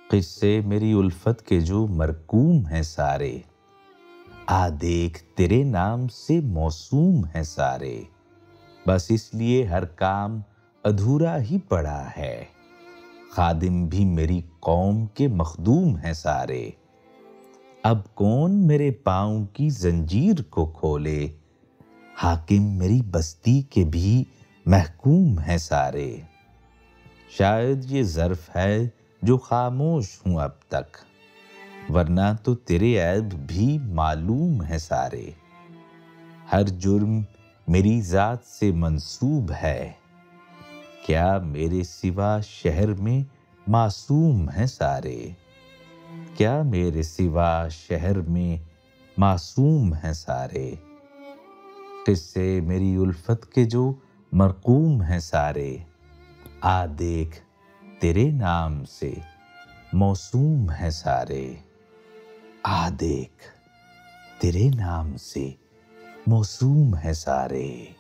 किस्से मेरी उल्फत के जो मरकूम हैं सारे, आ देख तेरे नाम से मौसूम हैं सारे। बस इसलिए हर काम अधूरा ही पड़ा है, खादिम भी मेरी कौम के मखदूम हैं सारे। अब कौन मेरे पाँव की जंजीर को खोले, हाकिम मेरी बस्ती के भी महकूम हैं सारे। शायद ये ज़र्फ़ है जो खामोश हूँ अब तक, वरना तो तेरे ऐब भी मालूम है सारे। हर जुर्म मेरी ज़ात से मंसूब है, क्या मेरे सिवा शहर में मासूम हैं सारे। क्या मेरे सिवा शहर में मासूम हैं सारे। किस्से मेरी उल्फत के जो मरकूम हैं सारे, आ देख तेरे नाम से मौसूम हैं सारे। आ देख तेरे नाम से मौसूम हैं सारे।